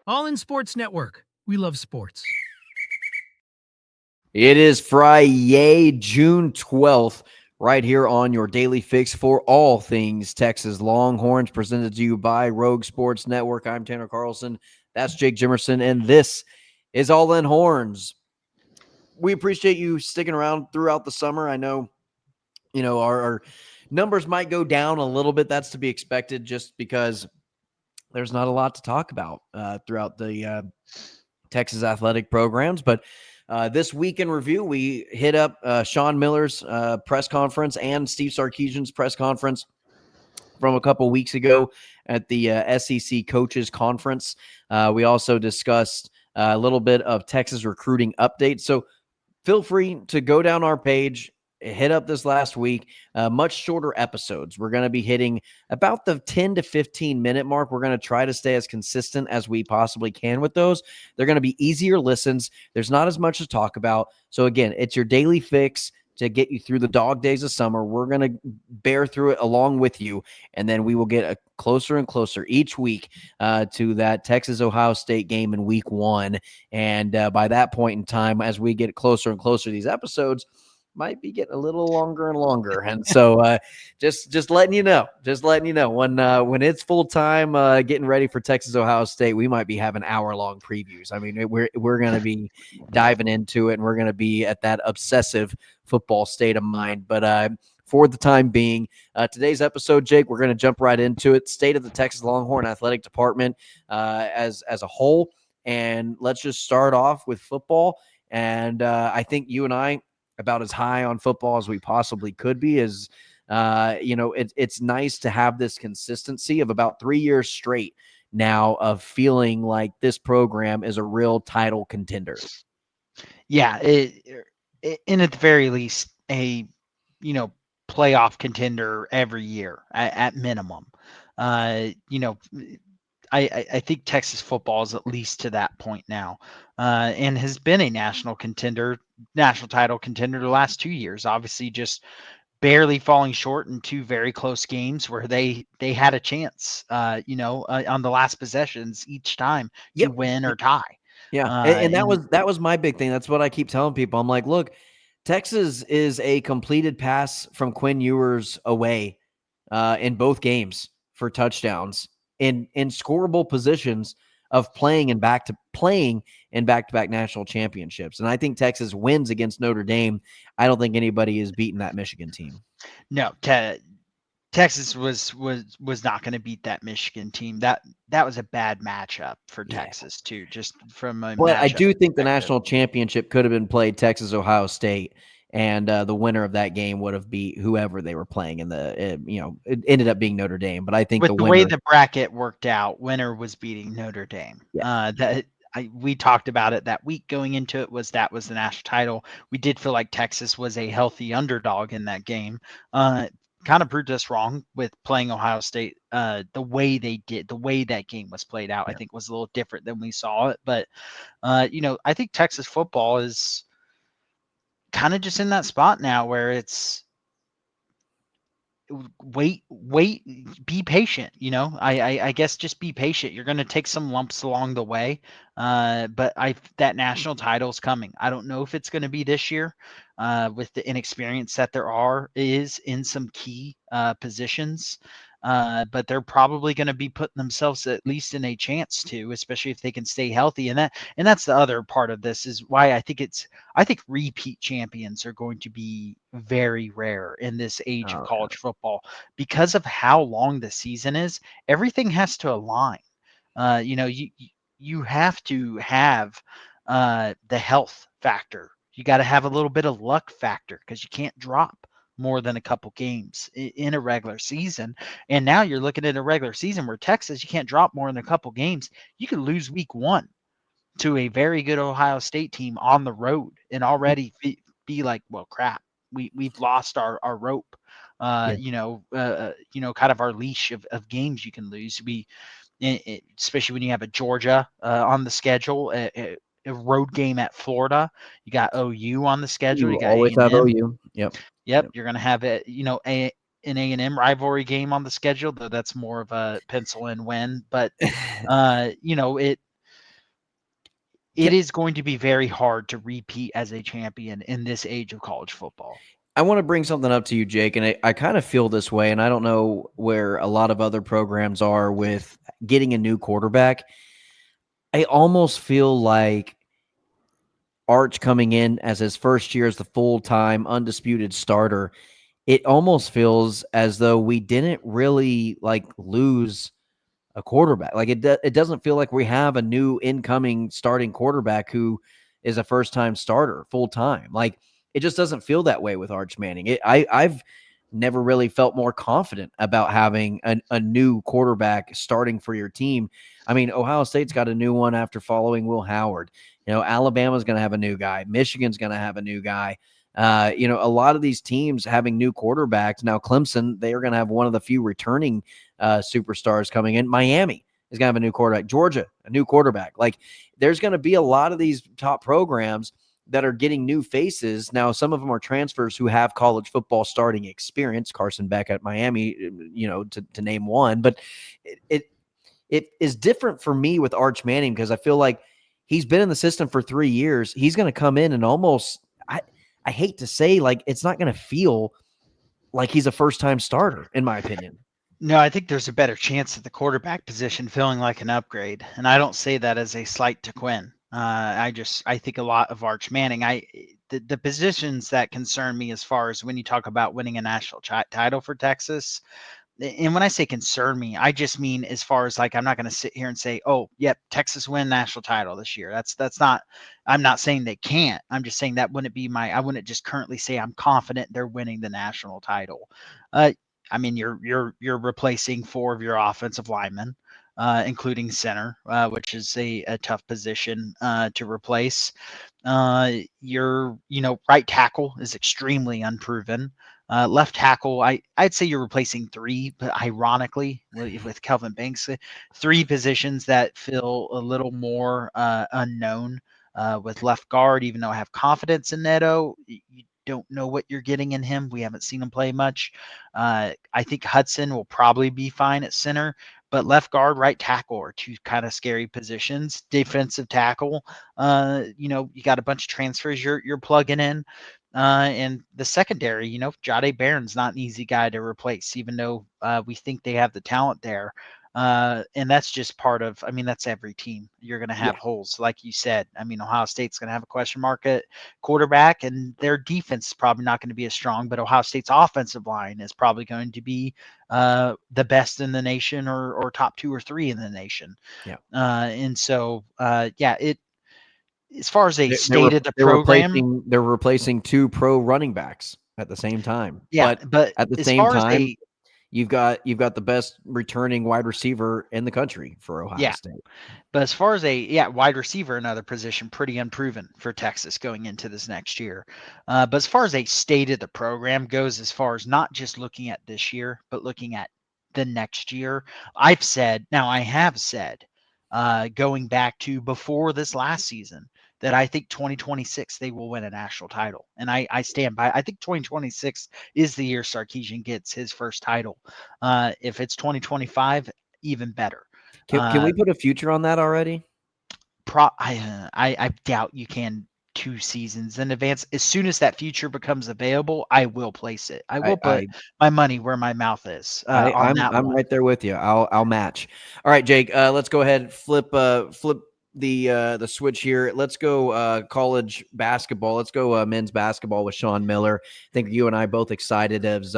All in Sports Network. We love sports. It is Friday, June 12th, right here on your daily fix for all things Texas Longhorns, presented to you by Rogue Sports Network. I'm Tanner Carlson. That's Jake Jimerson, and this is All In Horns. We appreciate you sticking around throughout the summer. I know, our numbers might go down a little bit. That's to be expected just because there's not a lot to talk about throughout the Texas athletic programs. But this week in review, we hit up Sean Miller's press conference and Steve Sarkisian's press conference from a couple weeks ago at the SEC Coaches Conference. We also discussed a little bit of Texas recruiting updates. So feel free to go down our page, hit up this last week. Much shorter episodes. We're going to be hitting about the 10 to 15 minute mark. We're going to try to stay as consistent as we possibly can with those. They're going to be easier listens. There's not as much to talk about. So again, it's your daily fix to get you through the dog days of summer. We're going to bear through it along with you, and then we will get closer and closer each week to that Texas-Ohio State game in week 1. And by that point in time, as we get closer and closer to these episodes, might be getting a little longer and longer. And so just letting you know, when it's full time getting ready for Texas Ohio State, we might be having hour-long previews. I mean, we're going to be diving into it, and we're going to be at that obsessive football state of mind. But for the time being, today's episode, Jake, we're going to jump right into it. State of the Texas Longhorn Athletic Department as a whole. And let's just start off with football. And I think you and I about as high on football as we possibly could be. Is it's nice to have this consistency of about 3 years straight now of feeling like this program is a real title contender. Yeah, and at the very least, a playoff contender every year at minimum. Uh, you know, I think Texas football is at least to that point now, and has been a national title contender the last 2 years. Obviously, just barely falling short in two very close games where they had a chance, on the last possessions each time to Yep. win or tie. Yeah. And And that was my big thing. That's what I keep telling people. I'm like, look, Texas is a completed pass from Quinn Ewers away in both games for touchdowns in scorable positions of playing in back-to-back national championships. And I think Texas wins against Notre Dame. I don't think anybody is beating that Michigan team. no, Texas was not going to beat that Michigan team. That was a bad matchup for Yeah. Texas too, just from a But I matchup do think the perspective. national championship could have been played Texas-Ohio State, and the winner of that game would have beat whoever they were playing in it ended up being Notre Dame. But I think With the the way winner, the bracket worked out, winner was beating Notre Dame. yeah, We talked about it that week going into it, was the national title. We did feel like Texas was a healthy underdog in that game. Kind of proved us wrong with playing Ohio State. The way they did, the way that game was played out, I yeah. think was a little different than we saw it. But I think Texas football is kind of just in that spot now where it's wait, be patient. I guess just be patient. You're going to take some lumps along the way, but that national title's coming. I don't know if it's going to be this year, with the inexperience that is in some key positions. But they're probably going to be putting themselves at least in a chance to, especially if they can stay healthy. And that's the other part of this, is why I think repeat champions are going to be very rare in this age of Oh, college football because of how long the season is. Everything has to align. You have to have the health factor. You got to have a little bit of luck factor because you can't drop more than a couple games in a regular season. And now you're looking at a regular season where Texas, you can't drop more than a couple games. You could lose week 1 to a very good Ohio State team on the road and already be like, well, crap, we've lost our rope. yeah. Kind of our leash of games you can lose. Especially when you have a Georgia on the schedule, a road game at Florida. You got OU on the schedule. You You got always have A&M. OU. Yep. Yep, Yep. you're going to have an A&M rivalry game on the schedule, though that's more of a pencil in win. But it it is going to be very hard to repeat as a champion in this age of college football. I want to bring something up to you, Jake, and I kind of feel this way, and I don't know where a lot of other programs are with getting a new quarterback. I almost feel like Arch coming in as his first year as the full-time undisputed starter, it almost feels as though we didn't really lose a quarterback. It doesn't feel like we have a new incoming starting quarterback who is a first-time starter full-time. It just doesn't feel that way with Arch Manning. I've never really felt more confident about having a new quarterback starting for your team. I mean, Ohio State's got a new one after following Will Howard. Alabama's going to have a new guy. Michigan's going to have a new guy. A lot of these teams having new quarterbacks. Now, Clemson, they are going to have one of the few returning superstars coming in. Miami is going to have a new quarterback. Georgia, a new quarterback. There's going to be a lot of these top programs that are getting new faces. Now, some of them are transfers who have college football starting experience. Carson Beck at Miami, to name one. But it is different for me with Arch Manning because I feel like he's been in the system for 3 years. He's going to come in and almost I hate to say, it's not going to feel like he's a first-time starter, in my opinion. No, I think there's a better chance at the quarterback position feeling like an upgrade, and I don't say that as a slight to Quinn. I think a lot of Arch Manning. The positions that concern me as far as when you talk about winning a national title for Texas, and when I say concern me, I just mean as far as I'm not going to sit here and say, oh, yep, Texas win national title this year. That's not. I'm not saying they can't. I'm just saying that wouldn't be I wouldn't just currently say I'm confident they're winning the national title. I mean, you're replacing 4 of your offensive linemen, including center, which is a tough position to replace. Your right tackle is extremely unproven. Left tackle, I'd say you're replacing 3, but ironically with Kelvin Banks, 3 positions that feel a little more unknown. With left guard, even though I have confidence in Neto, you don't know what you're getting in him. We haven't seen him play much. I think Hudson will probably be fine at center, but left guard, right tackle are 2 kind of scary positions. Defensive tackle, you got a bunch of transfers you're plugging in. And the secondary, Jade Barron's not an easy guy to replace, even though we think they have the talent there. And that's just part of, that's every team. You're going to have holes, like you said. Ohio State's going to have a question mark at quarterback, and their defense is probably not going to be as strong, but Ohio State's offensive line is probably going to be the best in the nation or top 2 or 3 in the nation. Yeah. And so, it, as far as a They're, state of the they're program, replacing they're replacing 2 pro running backs at the same time. yeah, But but at the as same far as time, you've got the best returning wide receiver in the country for Ohio yeah, State. but as far as wide receiver, another position pretty unproven for Texas going into this next year. But as far as a state of the program goes, as far as not just looking at this year, but looking at the next year, I have said, going back to before this last season, that I think 2026 they will win a national title, and I stand by. I think 2026 is the year Sarkisian gets his first title. If it's 2025, even better. Can we put a future on that already? I doubt you can 2 seasons in advance. As soon as that future becomes available, I will place it. I will put I my money where my mouth is I on that I'm one. right there with you. I'll match. All right, Jake. Let's go ahead flip the switch here. Let's go college basketball. Let's go men's basketball with Sean Miller. I think you and I both excited as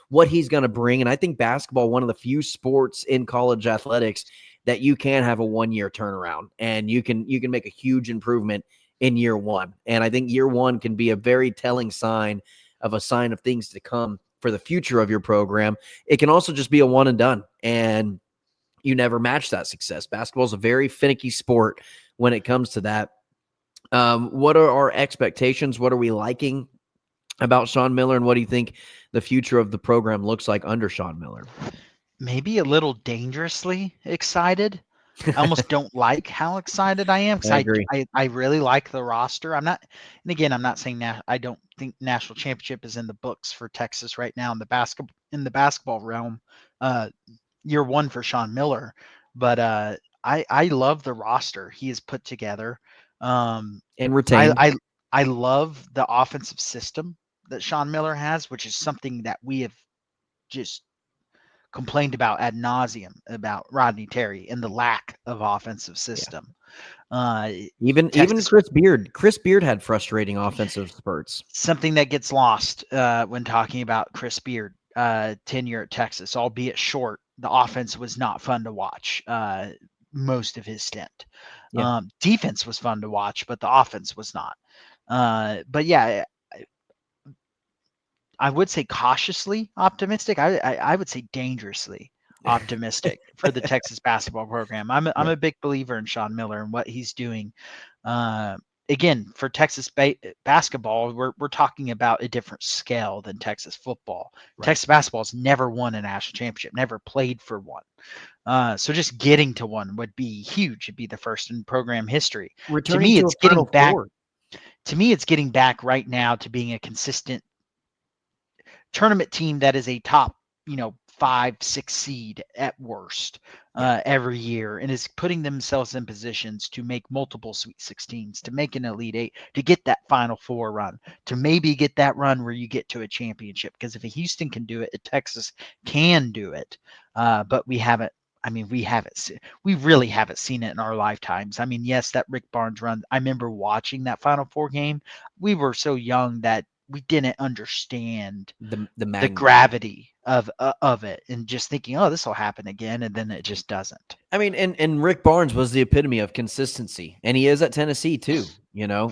what he's going to bring, and I think basketball one of the few sports in college athletics that you can have a 1-year turnaround, and you can make a huge improvement in year 1. And I think year 1 can be a very telling sign of things to come for the future of your program. It can also just be a one and done, and you never match that success. Basketball is a very finicky sport when it comes to that. What are our expectations? What are we liking about Sean Miller, and what do you think the future of the program looks like under Sean Miller? Maybe a little dangerously excited. I almost don't like how excited I am because I agree. I really like the roster. I'm not, and again, I'm not saying that I don't think national championship is in the books for Texas right now in the basketball realm. Year 1 for Sean Miller, but I love the roster he has put together. And I retained. I I love the offensive system that Sean Miller has, which is something that we have just complained about ad nauseum about Rodney Terry and the lack of offensive Yeah. system. Uh, Even Texas, Chris Beard. Chris Beard had frustrating offensive spurts. something that gets lost when talking about Chris Beard tenure at Texas, albeit short. The offense was not fun to watch most of his stint. Yeah. Defense was fun to watch, but the offense was not. But yeah, I would say cautiously optimistic. I would say dangerously optimistic for the Texas basketball program. I'm Yeah. a big believer in Sean Miller and what he's doing. Uh, Again, for Texas basketball, we're talking about a different scale than Texas football. Right. Texas basketball has never won a national championship, never played for one. So just getting to one would be huge. It'd be the first in program history. To Returning me, to a it's getting Final back. Four. To me, it's getting back right now to being a consistent tournament team that is a top, 5, 6 seed at worst Yeah. every year and is putting themselves in positions to make multiple Sweet 16s, to make an Elite Eight, to get that Final Four run, to maybe get that run where you get to a championship. Because if a Houston can do it, a Texas can do it. But we haven't. I mean, we really haven't seen it in our lifetimes. I mean, yes, that Rick Barnes run. I remember watching that Final Four game. We were so young that we didn't understand The the magnitude. gravity of it and just thinking, oh, this will happen again, and then it just doesn't. I mean, and Rick Barnes was the epitome of consistency, and he is at Tennessee too.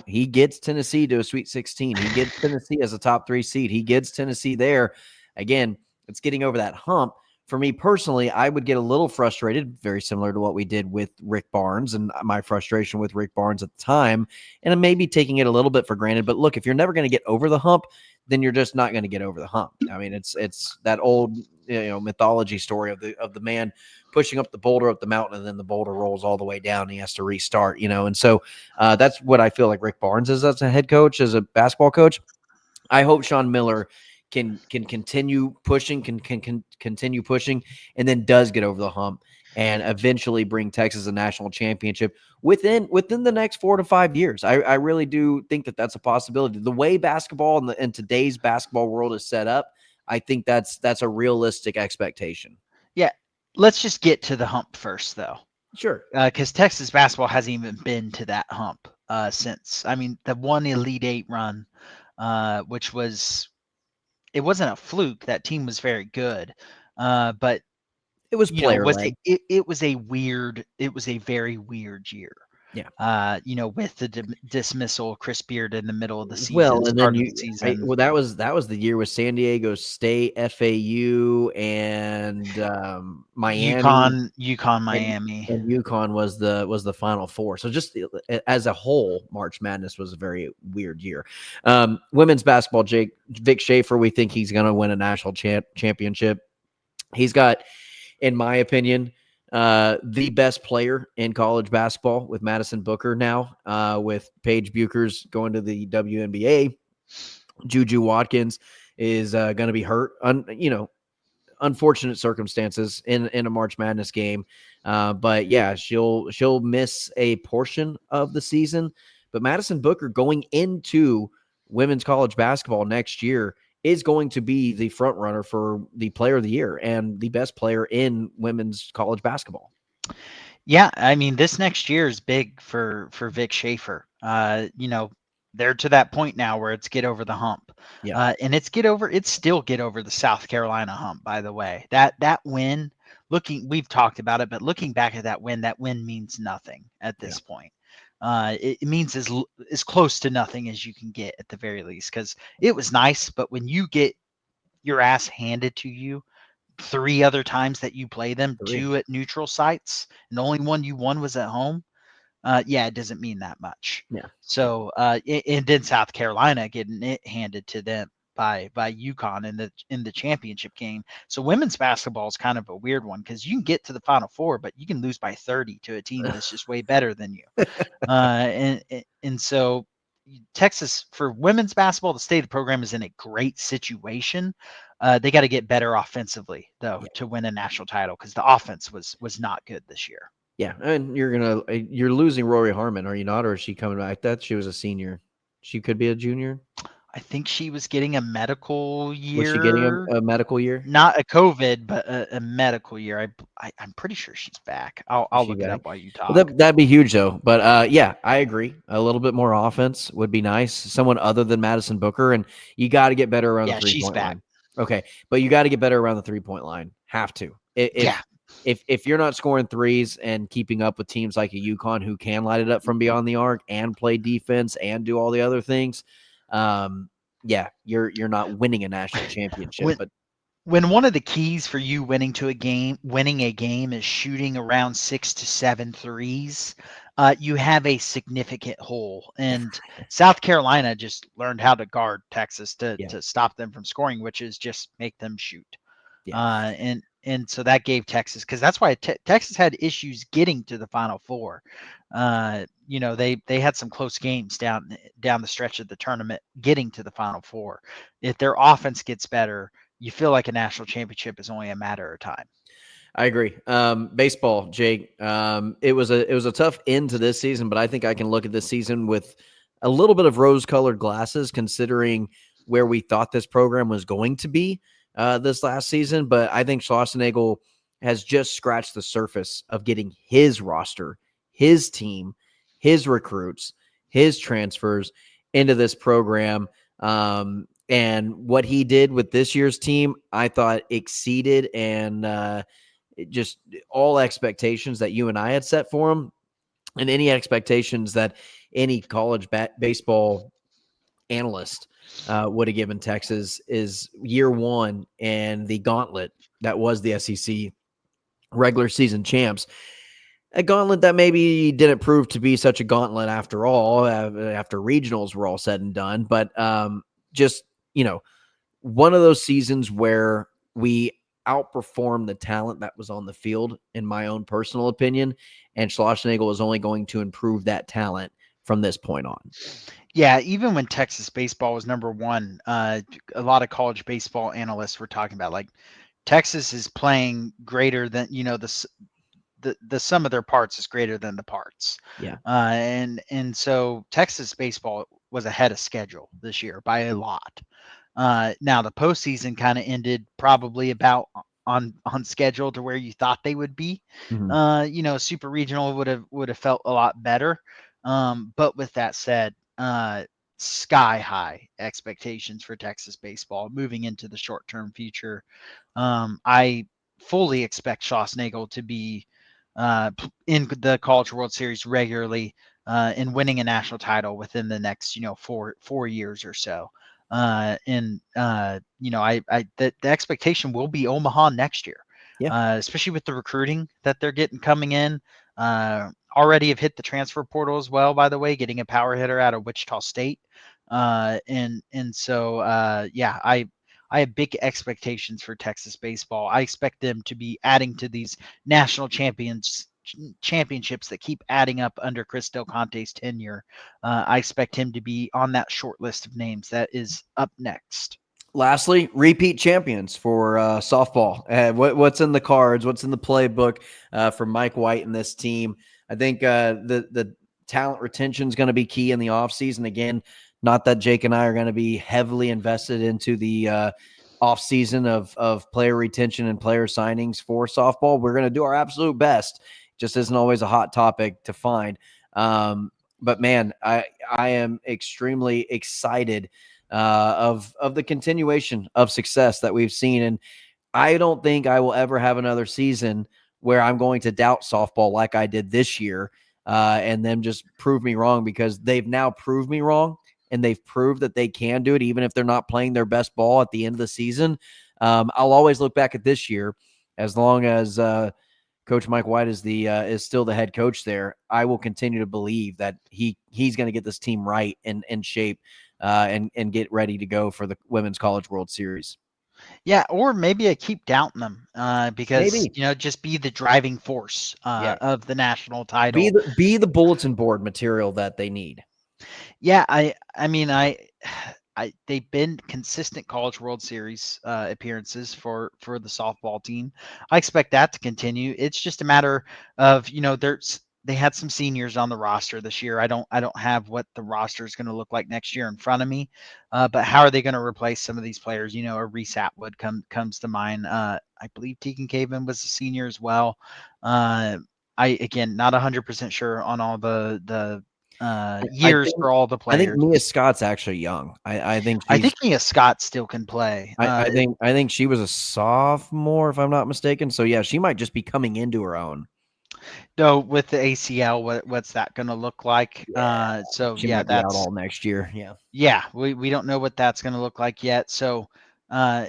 He gets Tennessee to a Sweet 16. He gets Tennessee as a top 3 seed. He gets Tennessee there. Again, it's getting over that hump. For me personally, I would get a little frustrated, very similar to what we did with Rick Barnes and my frustration with Rick Barnes at the time, and maybe taking it a little bit for granted. But look, if you're never going to get over the hump, then you're just not going to get over the hump. I mean, it's that old mythology story of the man pushing up the boulder up the mountain, and then the boulder rolls all the way down. And he has to restart, And so that's what I feel like Rick Barnes is as a head coach, as a basketball coach. I hope Sean Miller can continue pushing, can continue pushing, and then does get over the hump and eventually bring Texas a national championship within the next 4 to 5 years. I really do think that that's a possibility. The way basketball in today's basketball world is set up, I think that's a realistic expectation. Yeah, let's just get to the hump first, though, Sure. because Texas basketball hasn't even been to that hump since. I mean, the one Elite Eight run, which it wasn't a fluke. That team was very good, but It was player was led. it was a very weird year. Yeah. With the dismissal of Chris Beard in the middle of the season, Well, and then start of the season, that was the year with San Diego State, FAU, and Miami, UConn, and Miami. UConn was the Final Four. So just as a whole, March Madness was a very weird year. Women's basketball, Vic Schaefer, we think he's going to win a national championship. He's got, in my opinion, the best player in college basketball with Madison Booker now, with Paige Buchers going to the WNBA. Juju Watkins is going to be hurt. Unfortunate circumstances in a March Madness game. But yeah, she'll miss a portion of the season. But Madison Booker going into women's college basketball next year is going to be the front runner for the player of the year and the best player in women's college basketball. Yeah, I mean, this next year is big for Vic Schaefer. They're to that point now where it's get over the hump, Yeah. and it's still get over the South Carolina hump. By the way, that win, we've talked about it, but looking back at that win means nothing at Yeah. this point. It means as close to nothing as you can get at the very least, because it was nice, but when you get your ass handed to you 3 other times that you play them, 3. 2 at neutral sites, and the only one you won was at home, yeah, it doesn't mean that much. Yeah. So, and then South Carolina getting it handed to them by UConn in the championship game. So women's basketball is kind of a weird one because you can get to the Final Four, but you can lose by 30 to a team that's just way better than you. And so Texas, for women's basketball, the state of the program is in a great situation. They got to get better offensively though Yeah. to win a national title because the offense was not good this year. Yeah, and you're losing Rory Harmon, are you not? Or is she coming back? That she was a senior. She could be a junior. I think she was getting a medical Was she getting year, a medical year? not a COVID, but a medical year. I'm pretty sure she's back. Is I'll she look it back? up while you Well, talk. that'd be huge though. But yeah, I agree. A little bit more offense would be nice. Someone other than Madison Booker, and you got to get better around the Yeah, she's 3-point back. line. Okay, but you got to get better around the 3-point line. Have to. Yeah, If you're not scoring threes and keeping up with teams like a UConn who can light it up from beyond the arc and play defense and do all the other things, yeah, you're not winning a national championship. when But when one of the keys for you winning a game is shooting around 6 to 7 threes, you have a significant hole. And South Carolina just learned how to guard Texas yeah, to stop them from scoring, which is just make them shoot. yeah, And so that gave Texas, because that's why Texas had issues getting to the Final Four. They had some close games down the stretch of the tournament getting to the Final Four. If their offense gets better, you feel like a national championship is only a matter of time. I agree. Baseball, Jake. It was a tough end to this season, but I think I can look at this season with a little bit of rose-colored glasses, considering where we thought this program was going to be this last season. But I think Schwarzenegger has just scratched the surface of getting his roster, his team, his recruits, his transfers into this program. And what he did with this year's team, I thought exceeded and just all expectations that you and I had set for him, and any expectations that any college baseball analyst would have given Texas is year one and the gauntlet that was the SEC regular season champs. A gauntlet that maybe didn't prove to be such a gauntlet after all, after regionals were all said and done. But just, one of those seasons where we outperformed the talent that was on the field, in my own personal opinion, and Schlossnagel is only going to improve that talent from this point on. Yeah, even when Texas baseball was number one, a lot of college baseball analysts were talking about like Texas is playing greater than the sum of their parts is greater than the parts. Yeah. And so Texas baseball was ahead of schedule this year by a lot. Now the postseason kind of ended probably about on schedule to where you thought they would be. Mm-hmm. Super regional would have felt a lot better. But with that said, sky high expectations for Texas baseball moving into the short term future. I fully expect Schlossnagel to be in the College World Series regularly and winning a national title within the next 4 years or so. The expectation will be Omaha next year, Yeah. especially with the recruiting that they're getting coming in. Already have hit the transfer portal as well, by the way, getting a power hitter out of Wichita State. I have big expectations for Texas baseball. I expect them to be adding to these national championships that keep adding up under Chris Del Conte's tenure. I expect him to be on that short list of names that is up next. Lastly, repeat champions for softball. What's in the cards? What's in the playbook for Mike White and this team? I think the talent retention is going to be key in the offseason. Again, not that Jake and I are going to be heavily invested into the offseason of player retention and player signings for softball. We're going to do our absolute best. Just isn't always a hot topic to find. But man, I am extremely excited of the continuation of success that we've seen. And I don't think I will ever have another season where I'm going to doubt softball like I did this year and them just prove me wrong, because they've now proved me wrong and they've proved that they can do it even if they're not playing their best ball at the end of the season. I'll always look back at this year, as long as Coach Mike White is still the head coach there. I will continue to believe that he's going to get this team right and in shape and get ready to go for the Women's College World Series. Yeah, or maybe I keep doubting them because Maybe, just be the driving force yeah. of the national Be title. the bulletin board material that they need. Yeah, I mean they've been consistent College World Series appearances for the softball team. I expect that to continue. It's just a matter of they had some seniors on the roster this year. I don't have what the roster is going to look like next year in front of me, but how are they going to replace some of these players? A Reese Atwood comes to mind. I believe Tegan Caven was a senior as well. I again not 100% sure on all the I years think for all the I think players. Mia Scott's actually young. I think I she's think Mia Scott still can play. I think she was a sophomore, if I'm not mistaken. So yeah, she might just be coming into her own. Though with the ACL, what's that going to look like? Yeah, So she yeah, might be out all next year. Yeah. we don't know what that's going to look like yet. So uh,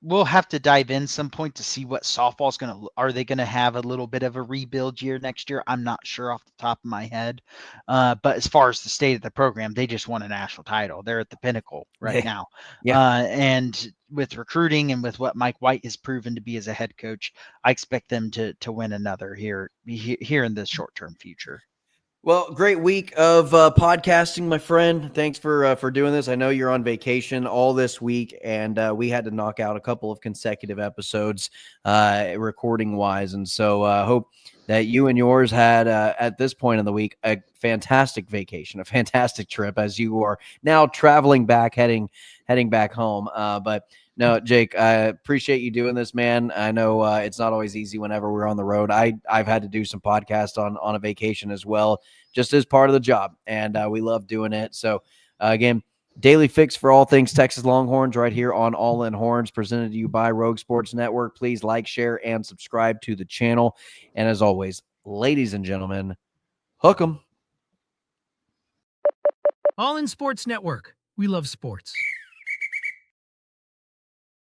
we'll have to dive in some point to see what softball's going to. Are they going to have a little bit of a rebuild year next year? I'm not sure off the top of my head. But as far as the state of the program, they just won a national title. They're at the pinnacle right Yeah. now. Yeah. And with recruiting and with what Mike White has proven to be as a head coach, I expect them to win another here in the short term future. Well, great week of podcasting, my friend. Thanks for doing this. I know you're on vacation all this week, and we had to knock out a couple of consecutive episodes, recording wise, and so hope that you and yours had at this point in the week a fantastic vacation, a fantastic trip, as you are now traveling back, heading back home. But no, Jake, I appreciate you doing this, man. I know it's not always easy whenever we're on the road. I've had to do some podcasts on a vacation as well, just as part of the job, and we love doing it. So again, daily fix for all things Texas Longhorns right here on All In Horns, presented to you by Rogue Sports Network. Please like, share, and subscribe to the channel. And as always, ladies and gentlemen, hook 'em. All in Sports Network. We love sports.